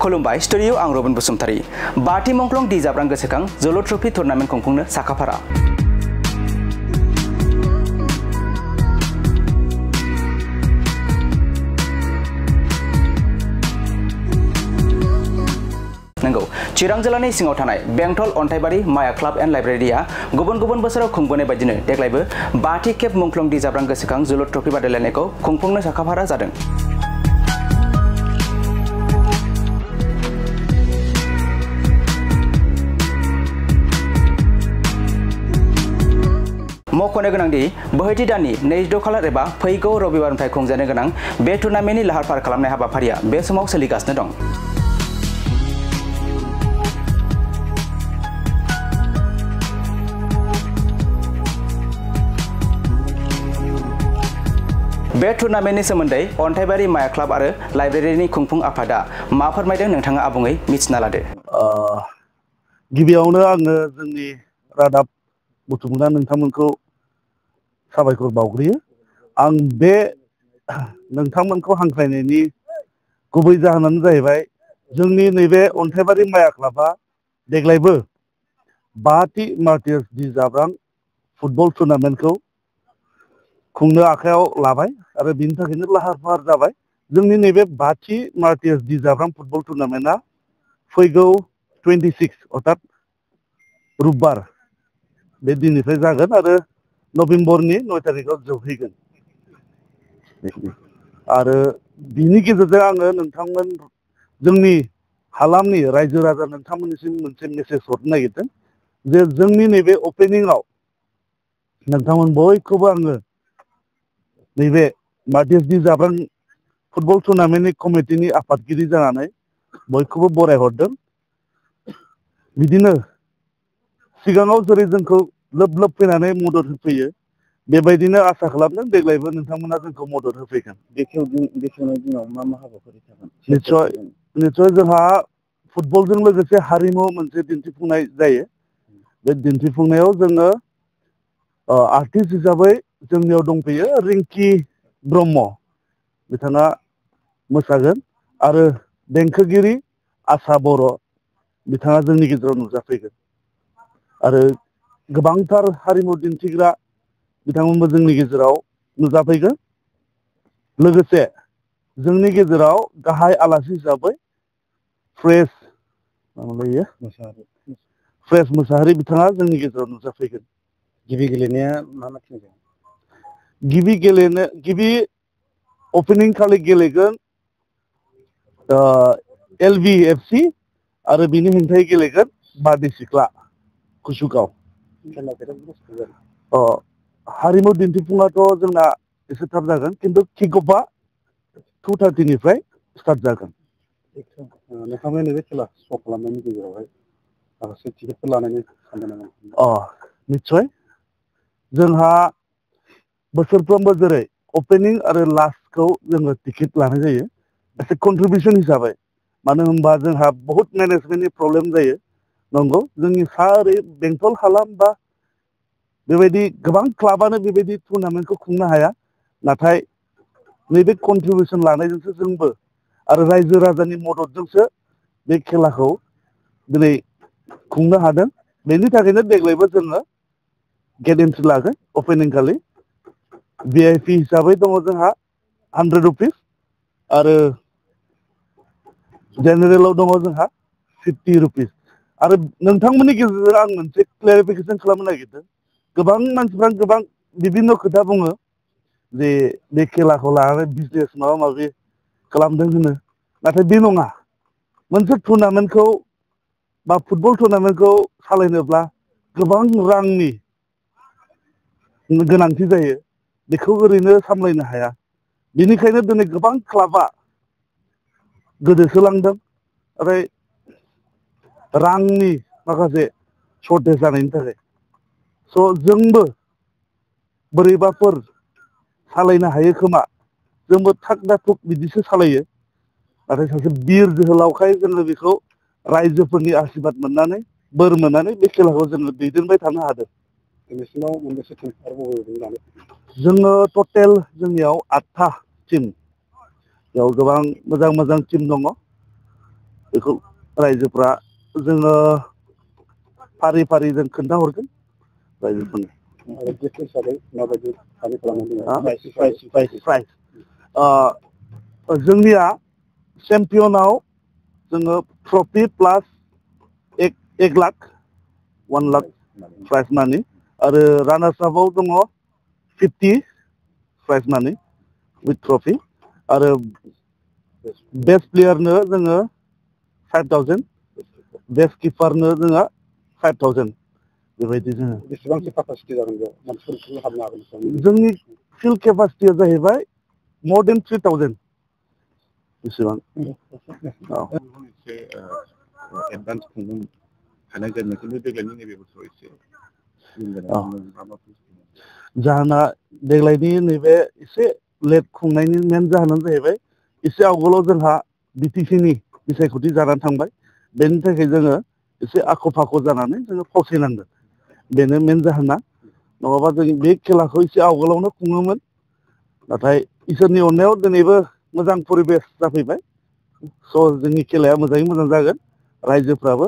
खुलुमबाय स्टुडिअ आं रबिन बसुमतारी बाथि मंख्लं दि जाब्रां गोसोखां जोलुर ट्रफी टुर्नामेन्ट खुंफुंनो साखाफारा नंगौ चिरां जिल्लानि सिङाव थानाय बेंटल अन्थाइबारि माया क्लाब एन्ड लाइब्रेरिया गुबुन गुबुन बोसोराव खुंबोनाय बायदिनो देग्लायबो बाथि खेब मुंख्लं दि जाब्रां गोसोखां जोलुर ट्रफी बादायलायनायखौ खुंफुंनो साखाफारा जादों। मख'नो गोनांदि बोहैथि दाननि 22 खालार एबा फैगौ रबिबारनिफ्राय खुंजानो गोनां बे टुर्नामेन्टनि लाहार फाहार खालामनाय हाबाफारिया बे समाव सोलिगासिनो दं। बे टुर्नामेन्टनि सोमोन्दै अन्थाइबारि माया क्लाब आरो लाइब्रेरिनि खुंफुं आफादा मा फोरमायदों नोंथाङा आबुङै मिथिना लादो। गिबियावनो आङो जोंनि रादाब बुथुमग्रा नोंथांमोनखौ साबायखर बावग्रोयो। आं बे नोंथांमोनखौ हांख्रायनायनि गुबै जाहोनानो जाहैबाय जोंनि नैबे अन्थाइबारि माया क्लाबा देग्लायबो बाथि मार्टियार्स दि जाब्रां फुटबल टुर्नामेन्टखौ खुंनो आखायाव लाबाय आरो बिनि थाखायनो लाहार फाहार जाबाय। जोंनि नैबे बाथि मार्टियार्स दि जाब्रां फुटबल टुर्नामेन्टआ फैगौ 26 अर्थात रुबबार बे दिननिफ्राय जागोन आरो नभेम्बरनि 9 तारिखआव जोबहैगोन। आरो बिनि गेजेरजों आङो नोंथांमोन जोंनि हालामनि रायजो राजा नोंथांमोननिसिम मोनसे मेसेज हरनो नागिरदों जे जोंनि नैबे अपेनिंआव नोंथांमोन बयखौबो आङो नैबे मार्टियार्स दि जाब्रां फुटबल टुर्नामेन्टनि कमिटिनि आफादगिरि जानानै बयखौबो बरायहरदों। बिदिनो सिगाङाव जेरै जोंखौ लोब लोब फैनानै मदद होफैयो बेबायदिनो आसा खालामदों देग्लायबो नोंथांमोना जोंखौ मदद होफैगोन। बेखेवनाय दिनाव मा मा हाबाफारि थागोन? निस्सय जोंहा फुटबलजों लोगोसे हारिमु मोनसे दिन्थिफुंनाय जायो। बे दिन्थिफुंनायाव जोङो आर्टिस्ट हिसाबै जोंनियाव दंफैयो रिंकि ब्रह्म, बिथाङा मोसागोन आरो देंखोगिरि आसा बर' बिथाङा जोंनि गेजेराव नुजाफैगोन आरो गोबांथार हारिमु दिन्थिग्रा बिथांमोनबो जोंनि गेजेराव नुजाफैगोन। लोगोसे जोंनि गेजेराव गाहाय आलासि हिसाबै प्रेस मोसाहारि बिथाङा जोंनि गेजेराव नुजाफैगोन। गिबि गेलेनाया मा मा थिनदों? गिबि अपेनिं खालि गेलेगोन LVFC आरो बिनि हेंथायै गेलेगोन बारदै सिख्ला कुसुगाव। हारिमु दिन्थिफुङाथ' जोंना एसे थाब जागोन खिन्थु किक अफआ 2:30 स्टार्ट जागोन। नोंथांमोन नैबे खेला स' खालामनायनि गेजेरावहाय माखासे टिकेटफोर लानायनि सानदों नामा? निस्सय जोंहा बोसोरफ्रोमबो जेरै अपेनिं आरो लास्टखौ जोङो टिकेट लानाय जायो एसे कन्ट्रिबिउसन हिसाबै। मानो होनबा जोंहा बहुत मेनेजमेन्टनि प्रब्लेम जायो। नंगौ जोंनि सा ओरै बेंटल हालाम बा बेबायदि गोबां क्लाबानो बेबायदि टुर्नामेन्टखौ खुंनो हाया। नाथाय नैबे कन्ट्रिबिउसन लानायजोंसो जोंबो आरो रायजो राजानि मददजोंसो बे खेलाखौ दिनै खुंनो हादों। बेनि थाखायनो देग्लायबो जोङो गेट एन्ट्रि लागोन अपेनिं खालि। VIP हिसाबै दङ जोंहा 100 रुपिस आरो जेनेरेलाव दङ जोंहा 50 रुपिस। आरो नोंथांमोननि गेजेरजों आं मोनसे क्लेरिफिकेसन खालामनो नागिरदों। गोबां मानसिफ्रा गोबां बिभिन्न खोथा बुङो जे बे खेलाखौ लानानै बिजनेस माबा माबि खालामदों होनो, नाथाय बे नङा। मोनसे टुर्नामेन्टखौ बा फुटबल टुर्नामेन्टखौ सालायनोब्ला गोबां रांनि गोनांथि जायो। बेखौ ओरैनो सामलायनो हाया। बेनिखायनो दिनै गोबां क्लाबा गोदोसोलांदों आरो रांनि माखासे सर्टेज जानायनि थाखाय। स' जोंबो बोरैबाफोर सालायनो हायो खोमा, जोंबो थाग दा थुग बिदिसो सालायो। नाथाय सासे बिर जोहोलावखाय जोङो बेखौ रायजोफोरनि आसिरबाद मोननानै बोर मोननानै बे खेलाखौ जोङो दैदेनबाय थानो हादों। दिनैसिमाव मोनबेसे टिम आरो जोङो टटेल जोंनियाव 8था टिम। बेयाव गोबां मोजां मोजां टिम दङ। बेखौ रायजोफ्रा जोङो फारि फारि जों खोन्थाहरगोन रायजोफोरनो जोंनिया चेम्पियनाव जोङो ट्रफि प्लास 1 लाख 1 लाख प्राइज मानि आरो रानार्स आपआव दङ 50 प्राइज मानि विथ ट्रफि आरो बेस्ट प्लेयारनो जोङो 5000 बेस्ट किपारनो जोङो 5000 बेबायदि जोङो बेसेबांसो केपासिटि जागोन बेयाव मानसिफोर हाबनो हागोन जोंनि फिल्ड केपासिटिया जाहैबाय more than 3000 बेसेबां एडभान्स खुंनो हानाय जादों खिन्थु देग्लायनि नैबे बोसोराव एसे जाहोना देग्लायनि नैबे एसे लेट खुंनायनि मेन जाहोनानो जाहैबाय एसे आवगोलाव जोंहा बिटिसिनि बिसायख'थि जानानै थांबाय बेनि थाखाय जोङो एसे आख' फाख' जानानै जोङो फावसायनांगोन बेनो मेन जाहोना नङाबा जों बे खेलाखौ एसे आवगोलावनो खुङोमोन नाथाय इसोरनि अननायाव दिनैबो मोजां परिबेस जाफैबाय स' जोंनि खेलाया मोजाङै मोजां जागोन रायजोफ्राबो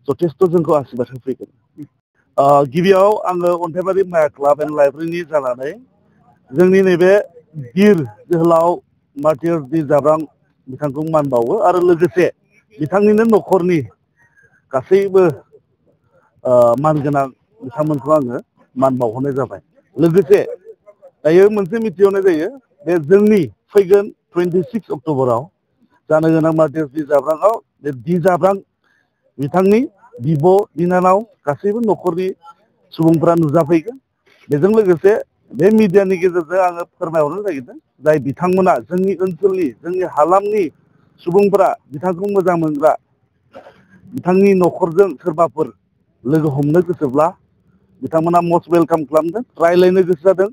जथेस्थ' जोंखौ आशीर्बाद होफैगोन गिबियाव आङो अन्थाइबारि माया क्लाब एन्ड लाइब्रेरिनि जानानै जोंनि नैबे गिर जोहोलाव मार्टिर डी जाब्रां बिथांखौ मान बावो आरो लोगोसे बिथांनिनो न'खरनि गासैबो मानगोनां बिथांमोनखौ आङो मान बावहरनाय जाबाय लोगोसे दायो मोनसे मिथिहरनाय जायो बे जोंनि फैगोन 26 अक्ट'बराव जानो गोनां मार्टिर डी जाब्रांआव बे डी जाब्रां बिथांनि बिब' बिनानाव गासैबो न'खरनि सुबुंफोरा नुजाफैगोन बेजों लोगोसे बे मिडियानि गेजेरजों आङो फोरमायहरनो नागिरदों जाय बिथांमोना जोंनि ओनसोलनि जोंनि हालामनि सुबुंफोरा बिथांखौ मोजां मोनग्रा बिथांनि न'खरजों सोरबाफोर लोगो हमनो गोसोब्ला बिथांमोना मस्ट वेलकाम खालामदों रायज्लायनो गोसो जादों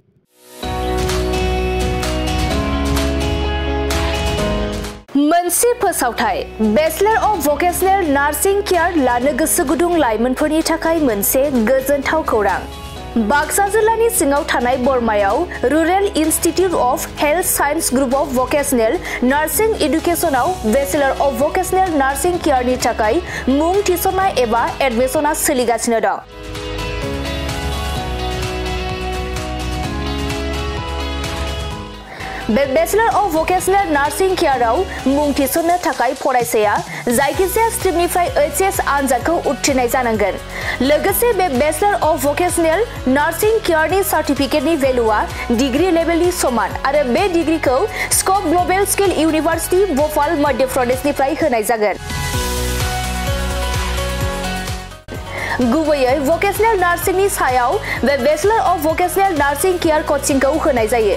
मोनसे फोसावथाय bachelor of vocational nursing care लानो गोसो गुदुं लाइमोनफोरनि थाखाय मोनसे गोजोनथाव खौरां बाक्सा जिल्लानि सिङाव थानाय बरमायाव rural institute of health science group of vocational nursing एडुकेशनाव बेचलर अफ भकेशनेल नार्सिं केयारनि थाखाय मुं थिसननाय एबा एडमिशना सोलिगासिनो दं बे बेचलर अफ भकेशनेल नार्सिं केयाराव मुं थिसननो थाखाय फरायसाया जायखिजाया स्ट्रिमनिफ्राय एचएस आनजादखौ उथ्रिनाय जानांगोन लोगोसे बे बेचलर अफ भकेशनेल नार्सिं केयारनि सार्टिफिकेटनि भेलुआ डिग्री लेभेलनि समान आरो बे डिग्रीखौ scope global skill university Bhopal मध्य प्रदेशनिफ्राय होनाय जागोन गुबैयै भकेशनेल नार्सिंनि सायाव बे bachelor of vocational nursing care कचिंखौ होनाय जायो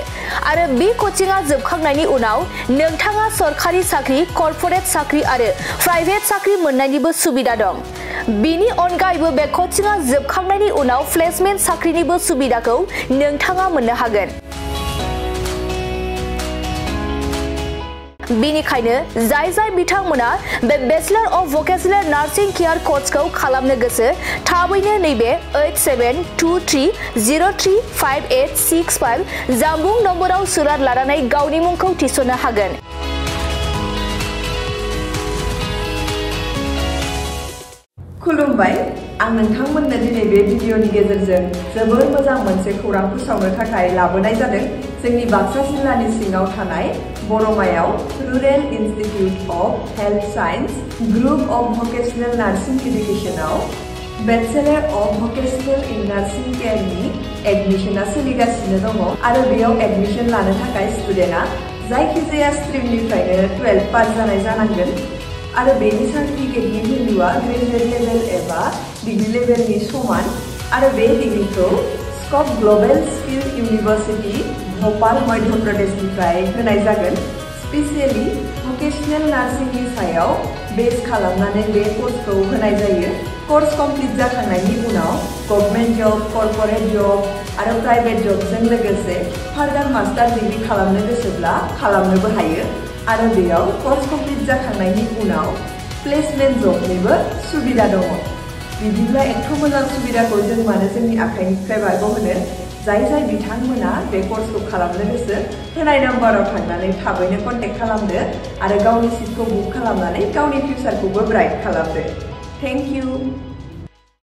आरो बे कचिंआ जोबखांनायनि उनाव नोंथाङा सरखारि साख्रि कर्परेट साख्रि आरो प्राइभेट साख्रि मोननायनिबो सुबिदा दं बिनि अनगायैबो बे कचिंआ जोबखांनायनि उनाव प्लेसमेन्ट साख्रिनिबो सुबिदाखौ नोंथाङा मोननो हागोन बेनिखायनो जाय बिथांमोना बे bachelor of vocational nursing care कर्सखौ खालामनो गोसो थाबैनो नैबे 8723035865 जानबुं नम्बराव सुराद लानानै गावनि मुंखौ थिसननो हागोन खुलुमबाय आं नोंथांमोननो दिनै बे भिडिअनि गेजेरजों जोबोर मोजां मोनसे खौरां फोसावनो थाखाय लाबोनाय जादों जोंनि बाक्सा जिल्लानि सिङाव थानाय बरमायाव rural institute of health science group of vocational nursing एडुकेशनाव bachelor of vocational in nursing केयारनि एडमिशना सोलिगासिनो दङ आरो बेयाव एडमिशन लानो थाखाय स्टुडेन्टआ जायखिजाया स्ट्रिमनिफ्रायनो 12 पास जानाय जानांगोन आरो बेनि सार्टिफिकेटनि भेलुआ ग्रेजुवेट लेभेल एबा डिग्री लेभेलनि समान आरो बे डिग्रीखौ scope global skill university Bhopal मध्य प्रदेशनिफ्राय होनाय जागोन स्पेसियली भकेशनेल नार्सिंनि सायाव बेस खालामनानै बे कर्सखौ होनाय जायो कर्स कमप्लिट जाखांनायनि उनाव गभर्नमेन्ट जब कर्परेट जब आरो प्राइभेट जबजों लोगोसे फार्दार मास्टार डिग्री खालामनो गोसोब्ला खालामनोबो हायो आरो बेयाव कर्स कमप्लिट जाखांनायनि उनाव प्लेसमेन्ट जबनिबो सुबिदा दङ बिदिब्ला एथ' मोजां सुबिदाखौ जों मानो जोंनि आखाइनिफ्राय बारग'होनो जाय जाय बिथांमोना बे कर्सखौ खालामनो गोसो होनाय नाम्बाराव थांनानै थाबैनो कन्टेक्ट खालामदो आरो गावनि सिटखौ बुक खालामनानै गावनि फिउचारखौबो ब्राइट खालामदो। Thank you.